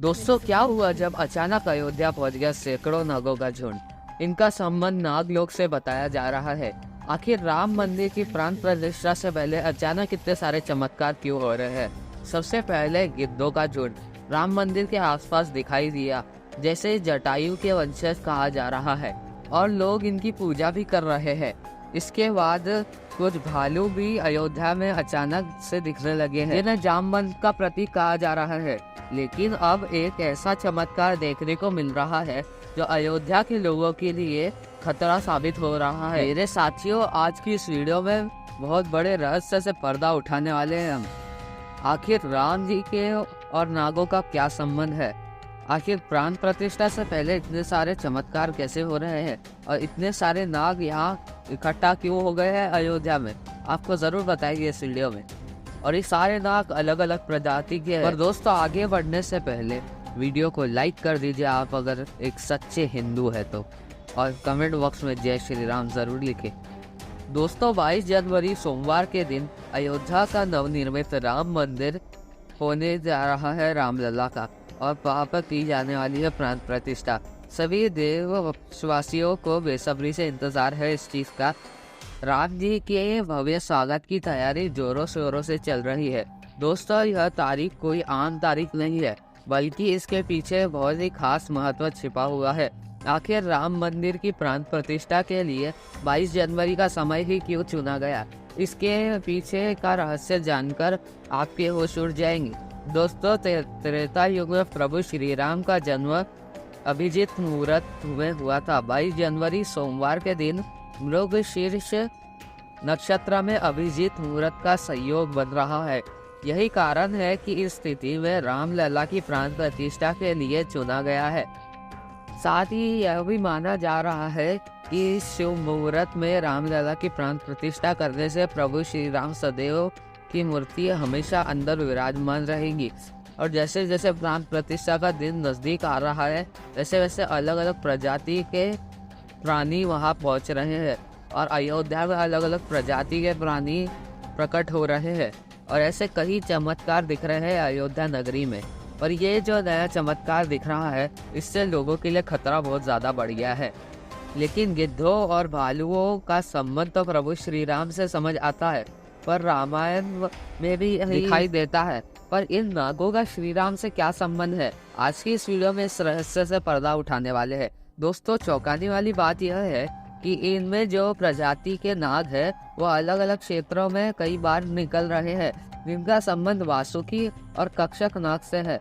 दोस्तों, क्या हुआ जब अचानक अयोध्या पहुंच गया सैकड़ों नागों का झुंड। इनका संबंध नागलोक से बताया जा रहा है। आखिर राम मंदिर की प्राण प्रतिष्ठा से पहले अचानक इतने सारे चमत्कार क्यों हो रहे हैं? सबसे पहले गिद्धों का झुंड राम मंदिर के आसपास दिखाई दिया, जैसे जटायु के वंशज कहा जा रहा है, और लोग इनकी पूजा भी कर रहे हैं। इसके बाद कुछ भालू भी अयोध्या में अचानक से दिखने लगे हैं, जिन्हें जामवंत का प्रतीक कहा जा रहा है। लेकिन अब एक ऐसा चमत्कार देखने को मिल रहा है जो अयोध्या के लोगों के लिए खतरा साबित हो रहा है। मेरे साथियों, आज की इस वीडियो में बहुत बड़े रहस्य से पर्दा उठाने वाले हैं हम। आखिर राम जी के और नागों का क्या संबंध है? आखिर प्राण प्रतिष्ठा से पहले इतने सारे चमत्कार कैसे हो रहे हैं, और इतने सारे नाग यहाँ इकट्ठा क्यों हो गए हैं अयोध्या में? आपको जरूर बताएंगे इस वीडियो में। और ये सारे नाग अलग अलग प्रजाति के हैं। पर दोस्तों, आगे बढ़ने से पहले वीडियो को लाइक कर दीजिए आप अगर एक सच्चे हिंदू है तो, और कमेंट बॉक्स में जय श्री राम जरूर लिखें। दोस्तों, 22 जनवरी सोमवार के दिन अयोध्या का नवनिर्मित राम मंदिर होने जा रहा है रामलला का, और वहाँ पर की जाने वाली है प्राण प्रतिष्ठा। सभी देशवासियों को बेसब्री से इंतजार है इस चीज़ का। राम जी के भव्य स्वागत की तैयारी जोरों शोरों से चल रही है। दोस्तों, यह तारीख कोई आम तारीख नहीं है, बल्कि इसके पीछे बहुत ही खास महत्व छिपा हुआ है। आखिर राम मंदिर की प्राण प्रतिष्ठा के लिए 22 जनवरी का समय ही क्यों चुना गया? इसके पीछे का रहस्य जानकर आपके होश उड़ जाएंगे। दोस्तों, त्रेता युग में प्रभु श्री राम का जन्म अभिजीत मुहूर्त में हुआ था। 22 जनवरी सोमवार के दिन मृगशीर्ष नक्षत्र में अभिजीत मुहूर्त का संयोग बन रहा है। यही कारण है कि इस स्थिति में रामलला की प्राण प्रतिष्ठा के लिए चुना गया है। साथ ही यह भी माना जा रहा है कि शुभ मुहूर्त में रामलला की प्राण प्रतिष्ठा करने से प्रभु श्री राम सदैव की मूर्ति हमेशा अंदर विराजमान रहेगी। और जैसे जैसे प्राण प्रतिष्ठा का दिन नज़दीक आ रहा है, वैसे वैसे अलग अलग प्रजाति के प्राणी वहां पहुंच रहे हैं, और अयोध्या में अलग अलग प्रजाति के प्राणी प्रकट हो रहे हैं, और ऐसे कई चमत्कार दिख रहे हैं अयोध्या नगरी में। और ये जो नया चमत्कार दिख रहा है, इससे लोगों के लिए खतरा बहुत ज़्यादा बढ़ गया है। लेकिन गिद्धों और भालुओं का संबंध तो प्रभु श्री राम से समझ आता है, पर रामायण में भी दिखाई देता है। पर इन नागों का श्री राम से क्या संबंध है? आज की इस वीडियो में इस रहस्य से पर्दा उठाने वाले हैं। दोस्तों, चौंकाने वाली बात यह है कि इनमें जो प्रजाति के नाग है वो अलग अलग क्षेत्रों में कई बार निकल रहे हैं, जिनका संबंध वासुकी और कक्षक नाग से है।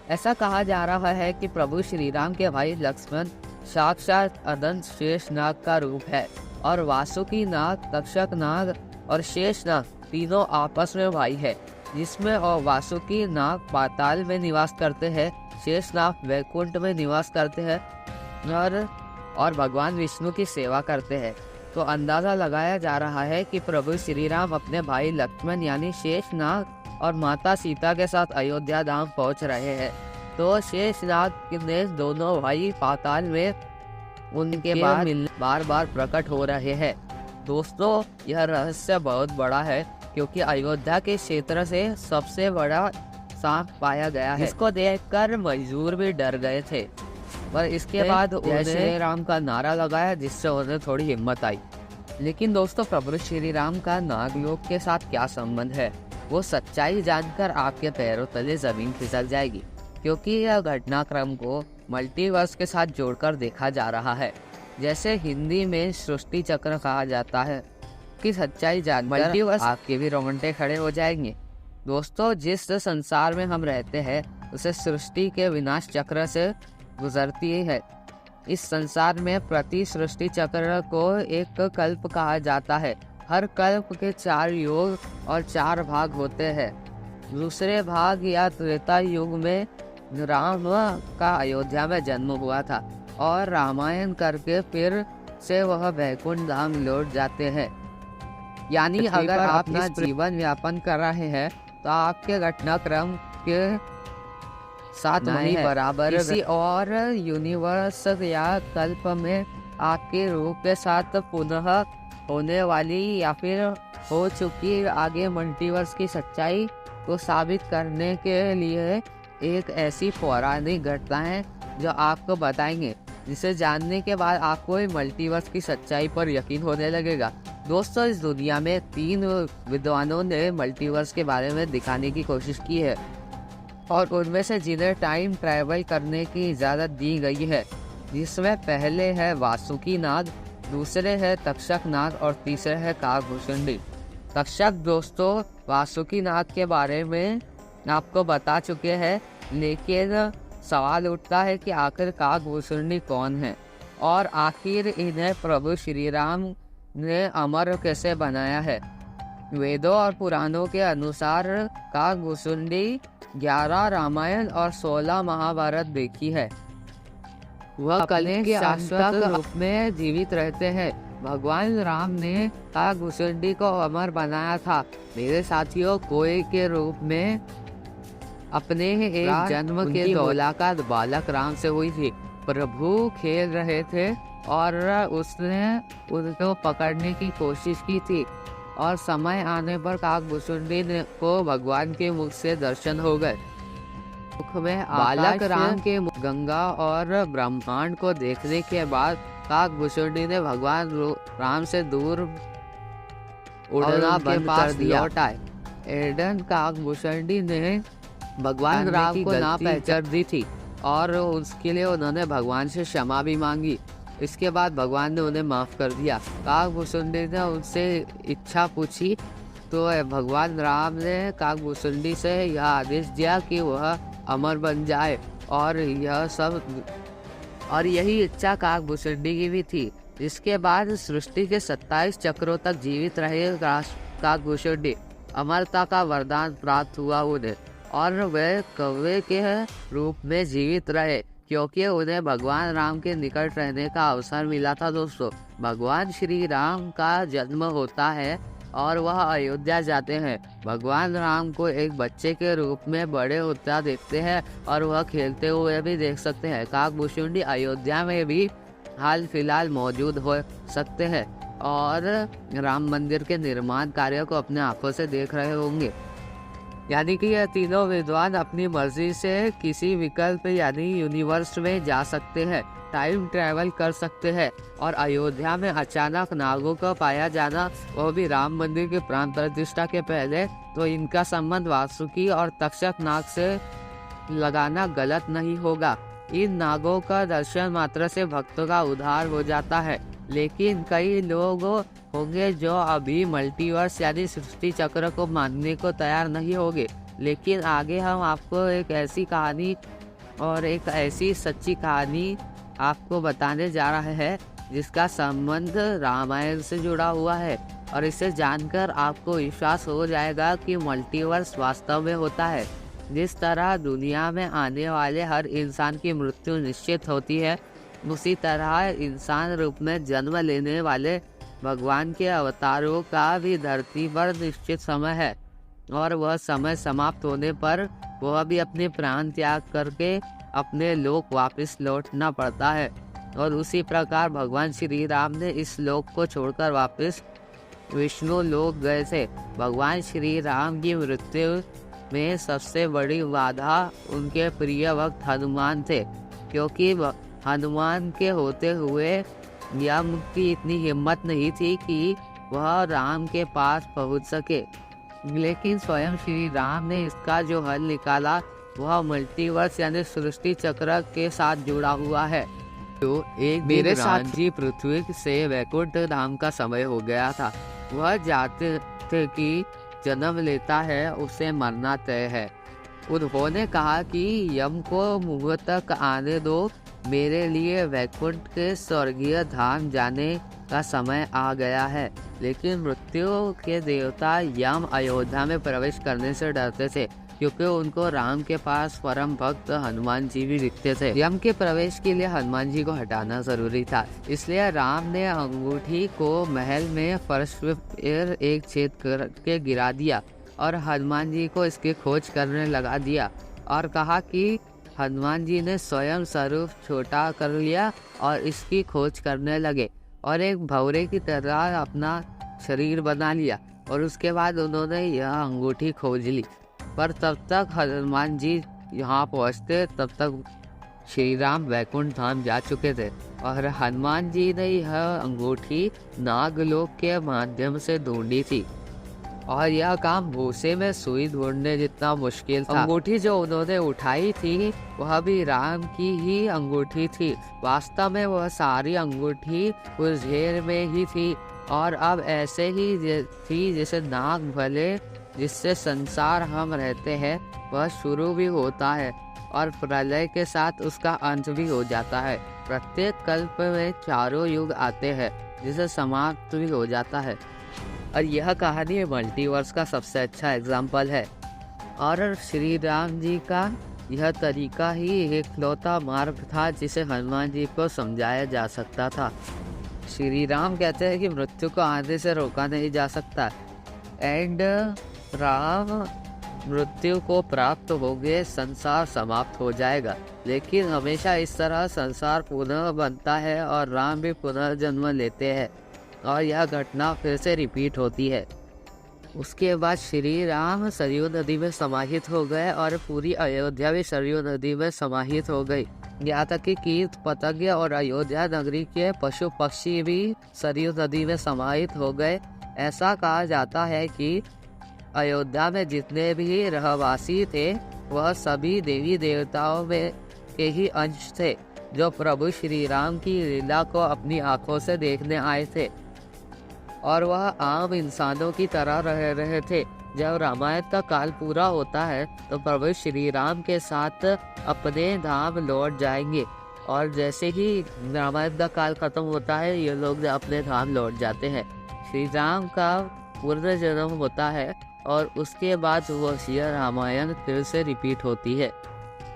ऐसा कहा जा रहा है कि प्रभु श्री राम के भाई लक्ष्मण साक्षात अनंत शेष नाग का रूप है, और वासुकी नाग, कक्षक नाग और शेष नाग तीनों आपस में भाई है, जिसमें और वासुकी नाग पाताल में निवास करते हैं, शेष नाग वैकुंठ में निवास करते हैं और भगवान विष्णु की सेवा करते हैं। तो अंदाजा लगाया जा रहा है कि प्रभु श्री राम अपने भाई लक्ष्मण यानी शेष नाग और माता सीता के साथ अयोध्या धाम पहुंच रहे हैं। तो शेष नाग ने दोनों भाई पाताल में उनके बाद बार बार प्रकट हो रहे हैं। दोस्तों, यह रहस्य बहुत बड़ा है, क्योंकि अयोध्या के क्षेत्र से सबसे बड़ा सांप पाया गया है। इसको देखकर मजदूर भी डर गए थे, पर इसके बाद उन्हें श्री राम का नारा लगाया, जिससे उन्हें थोड़ी हिम्मत आई। लेकिन दोस्तों, प्रभु श्री राम का नागलोक के साथ क्या संबंध है, वो सच्चाई जानकर आपके पैरों तले जमीन फिसल जाएगी, क्योंकि यह घटनाक्रम को मल्टीवर्स के साथ जोड़कर देखा जा रहा है। जैसे हिंदी में सृष्टि चक्र कहा जाता है, कि सच्चाई जानकर मल्टीवर्स आपके भी रोंगटे खड़े हो जाएंगे। दोस्तों, जिस संसार में हम रहते हैं उसे सृष्टि के विनाश चक्र से गुजरती है। इस संसार में प्रति सृष्टि चक्र को एक कल्प कहा जाता है। हर कल्प के 4 युग और 4 भाग होते हैं। दूसरे भाग या त्रेता युग में राम का अयोध्या में जन्म हुआ था, और रामायण करके फिर से वह वैकुंठ धाम लौट जाते हैं। यानी अगर आप अपना जीवन यापन कर रहे हैं तो आपके घटनाक्रम के साथ वही बराबर किसी और यूनिवर्स या कल्प में आपके रूप के साथ पुनः होने वाली या फिर हो चुकी आगे मल्टीवर्स की सच्चाई को साबित करने के लिए एक ऐसी पौराणिक घटना है जो आपको बताएंगे, जिसे जानने के बाद आपको मल्टीवर्स की सच्चाई पर यकीन होने लगेगा। दोस्तों, इस दुनिया में 3 विद्वानों ने मल्टीवर्स के बारे में दिखाने की कोशिश की है, और उनमें से जिन्हें टाइम ट्रैवल करने की इजाज़त दी गई है, जिसमें पहले है वासुकी नाग, दूसरे है तक्षक नाग और तीसरे है काकभूषुंडी। तक्षक दोस्तों वासुकी नाग के बारे में आपको बता चुके हैं, लेकिन सवाल उठता है कि आखिर काकभूषुंडी कौन है और आखिर इन्हें प्रभु श्री राम ने अमर कैसे बनाया है। वेदों और पुराणों के अनुसार काकभूषुंडी 11 रामायण और 16 महाभारत देखी है। वह कलें के शाश्वत रूप में जीवित रहते हैं। भगवान राम ने काकभूषुंडी को अमर बनाया था। मेरे साथियों, कोई के रूप में अपने एक जन्म के मुलाकात बालक राम से हुई थी। प्रभु खेल रहे थे और उसने उनको पकड़ने की कोशिश की थी, और समय आने पर काकभूषुंडी को भगवान के मुख से दर्शन हो गए। मुख में बालक राम के गंगा और ब्रह्मांड को देखने के बाद काकभूषुंडी ने भगवान राम से दूर उड़ना बंद कर दिया। एडन काकभूषुंडी ने भगवान राम को ना पहचान दी थी और उसके लिए उन्होंने भगवान से क्षमा भी मांगी। इसके बाद भगवान ने उन्हें माफ़ कर दिया। काकभूषुंडी ने उनसे इच्छा पूछी तो भगवान राम ने काकभूषुंडी से यह आदेश दिया कि वह अमर बन जाए, और यही इच्छा काकभूषुंडी की भी थी। इसके बाद सृष्टि के 27 चक्रों तक जीवित रहे काकभूषुंडी। अमरता का वरदान प्राप्त हुआ उन्हें, और वे कौवे के रूप में जीवित रहे, क्योंकि उन्हें भगवान राम के निकट रहने का अवसर मिला था। दोस्तों, भगवान श्री राम का जन्म होता है और वह अयोध्या जाते हैं। भगवान राम को एक बच्चे के रूप में बड़े होता देखते हैं और वह खेलते हुए भी देख सकते हैं। काकभूषुंडी अयोध्या में भी हाल फिलहाल मौजूद हो सकते हैं और राम मंदिर के निर्माण कार्य को अपने आंखों से देख रहे होंगे। यानी कि यह तीनों विद्वान अपनी मर्जी से किसी विकल्प यानी यूनिवर्स में जा सकते हैं, टाइम ट्रैवल कर सकते हैं, और अयोध्या में अचानक नागों का पाया जाना, वो भी राम मंदिर के प्राण प्रतिष्ठा के पहले, तो इनका संबंध वासुकी और तक्षक नाग से लगाना गलत नहीं होगा। इन नागों का दर्शन मात्र से भक्तों का उद्धार हो जाता है, लेकिन कई लोग होंगे जो अभी मल्टीवर्स यानी सृष्टि चक्र को मानने को तैयार नहीं होंगे। लेकिन आगे हम आपको एक ऐसी कहानी और एक ऐसी सच्ची कहानी आपको बताने जा रहे हैं जिसका संबंध रामायण से जुड़ा हुआ है, और इसे जानकर आपको विश्वास हो जाएगा कि मल्टीवर्स वास्तव में होता है। जिस तरह दुनिया में आने वाले हर इंसान की मृत्यु निश्चित होती है, उसी तरह इंसान रूप में जन्म लेने वाले भगवान के अवतारों का भी धरती पर निश्चित समय है, और वह समय समाप्त होने पर वह भी अपने प्राण त्याग करके अपने लोक वापस लौटना पड़ता है। और उसी प्रकार भगवान श्री राम ने इस लोक को छोड़कर वापस विष्णु लोक गए थे। भगवान श्री राम की मृत्यु में सबसे बड़ी बाधा उनके प्रिय भक्त हनुमान थे, क्योंकि हनुमान के होते हुए यम की इतनी हिम्मत नहीं थी कि वह राम के पास पहुंच सके। लेकिन स्वयं श्री राम ने इसका जो हल निकाला वह मल्टीवर्स यानी सृष्टि चक्र के साथ जुड़ा हुआ है। तो एक मेरे साथ जी पृथ्वी से वैकुंठ धाम का समय हो गया था। वह जानते थे कि जन्म लेता है उसे मरना तय है। उन्होंने कहा कि यम को मुंह तक आने दो, मेरे लिए वैकुंठ के स्वर्गीय धाम जाने का समय आ गया है। लेकिन मृत्यु के देवता यम अयोध्या में प्रवेश करने से डरते थे, क्योंकि उनको राम के पास परम भक्त हनुमान जी भी दिखते थे। यम के प्रवेश के लिए हनुमान जी को हटाना जरूरी था, इसलिए राम ने अंगूठी को महल में फर्श पर एक छेद करके गिरा दिया और हनुमान जी को इसकी खोज करने लगा दिया, और कहा कि हनुमान जी ने स्वयं स्वरूप छोटा कर लिया और इसकी खोज करने लगे और एक भंवरे की तरह अपना शरीर बना लिया, और उसके बाद उन्होंने यह अंगूठी खोज ली। पर तब तक हनुमान जी यहाँ पहुँचते तब तक श्री राम वैकुंठ धाम जा चुके थे और हनुमान जी ने यह अंगूठी नागलोक के माध्यम से ढूंढी थी और यह काम भूसे में सुई ढूंढने जितना मुश्किल था। अंगूठी जो उन्होंने उठाई थी वह भी राम की ही अंगूठी थी। वास्तव में वह सारी अंगूठी उस ढेर में ही थी और अब ऐसे ही थी जैसे नाग भले जिससे संसार हम रहते हैं वह शुरू भी होता है और प्रलय के साथ उसका अंत भी हो जाता है। प्रत्येक कल्प में चारों युग आते हैं जिसे समाप्त भी हो जाता है और यह कहानी मल्टीवर्स का सबसे अच्छा एग्जाम्पल है। और श्री राम जी का यह तरीका ही एकलौता मार्ग था जिसे हनुमान जी को समझाया जा सकता था। श्री राम कहते हैं कि मृत्यु को आने से रोका नहीं जा सकता एंड राम मृत्यु को प्राप्त हो गए संसार समाप्त हो जाएगा, लेकिन हमेशा इस तरह संसार पुनः बनता है और राम भी पुनर्जन्म लेते हैं और यह घटना फिर से रिपीट होती है। उसके बाद श्री राम सरयू नदी में समाहित हो गए और पूरी अयोध्या भी सरयू नदी में समाहित हो गई। यहाँ तक कि कीट पतंग और अयोध्या नगरी के पशु पक्षी भी सरयू नदी में समाहित हो गए। ऐसा कहा जाता है कि अयोध्या में जितने भी रहवासी थे वह सभी देवी देवताओं में के ही अंश थे जो प्रभु श्री राम की लीला को अपनी आंखों से देखने आए थे और वह आम इंसानों की तरह रह रहे थे। जब रामायण का काल पूरा होता है तो प्रभु श्री राम के साथ अपने धाम लौट जाएंगे और जैसे ही रामायण का काल खत्म होता है ये लोग अपने धाम लौट जाते हैं। श्री राम का पुनर्जन्म होता है और उसके बाद वह रामायण फिर से रिपीट होती है।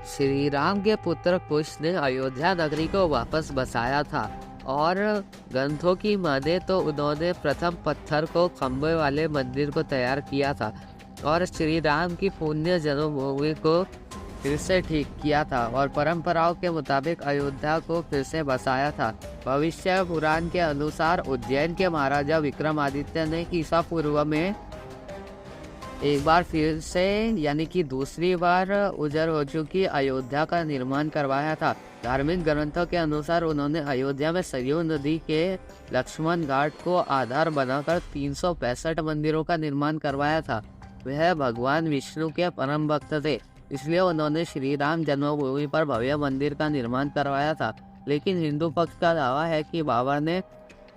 श्री राम के पुत्र कुश ने अयोध्या नगरी को वापस बसाया था और ग्रंथों की माने तो उन्होंने प्रथम पत्थर को खंभे वाले मंदिर को तैयार किया था और श्री राम की पुण्य जन्मभूमि को फिर से ठीक किया था और परंपराओं के मुताबिक अयोध्या को फिर से बसाया था। भविष्य पुराण के अनुसार उज्जैन के महाराजा विक्रमादित्य ने ईसा पूर्व में एक बार फिर से यानी कि दूसरी बार उजड़ हो चुकी अयोध्या का निर्माण करवाया था। धार्मिक ग्रंथों के अनुसार उन्होंने अयोध्या में सरयू नदी के लक्ष्मण घाट को आधार बनाकर 365 मंदिरों का निर्माण करवाया था। वह भगवान विष्णु के परम भक्त थे, इसलिए उन्होंने श्री राम जन्मभूमि पर भव्य मंदिर का निर्माण करवाया था। लेकिन हिंदू पक्ष का दावा है कि बाबर ने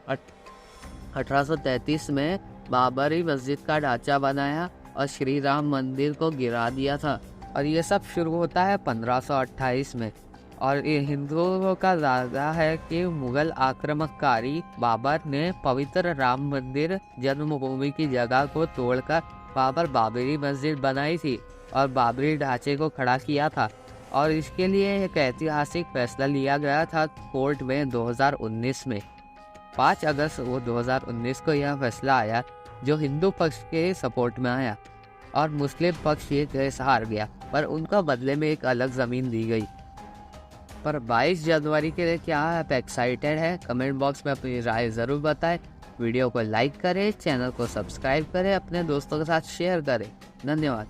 1833 में बाबरी मस्जिद का ढांचा बनाया और श्री राम मंदिर को गिरा दिया था और ये सब शुरू होता है 1528 में। और ये हिंदुओं का दावा है कि मुगल आक्रमणकारी बाबर ने पवित्र राम मंदिर जन्मभूमि की जगह को तोड़कर बाबर बाबरी मस्जिद बनाई थी और बाबरी ढांचे को खड़ा किया था और इसके लिए एक ऐतिहासिक फैसला लिया गया था कोर्ट में 2019 में। 5 अगस्त 2019 को यह फैसला आया जो हिंदू पक्ष के सपोर्ट में आया और मुस्लिम पक्ष ये केस हार गया, पर उनका बदले में एक अलग ज़मीन दी गई। पर 22 जनवरी के लिए क्या आप एक्साइटेड है? कमेंट बॉक्स में अपनी राय ज़रूर बताएं। वीडियो को लाइक करें, चैनल को सब्सक्राइब करें, अपने दोस्तों के साथ शेयर करें। धन्यवाद।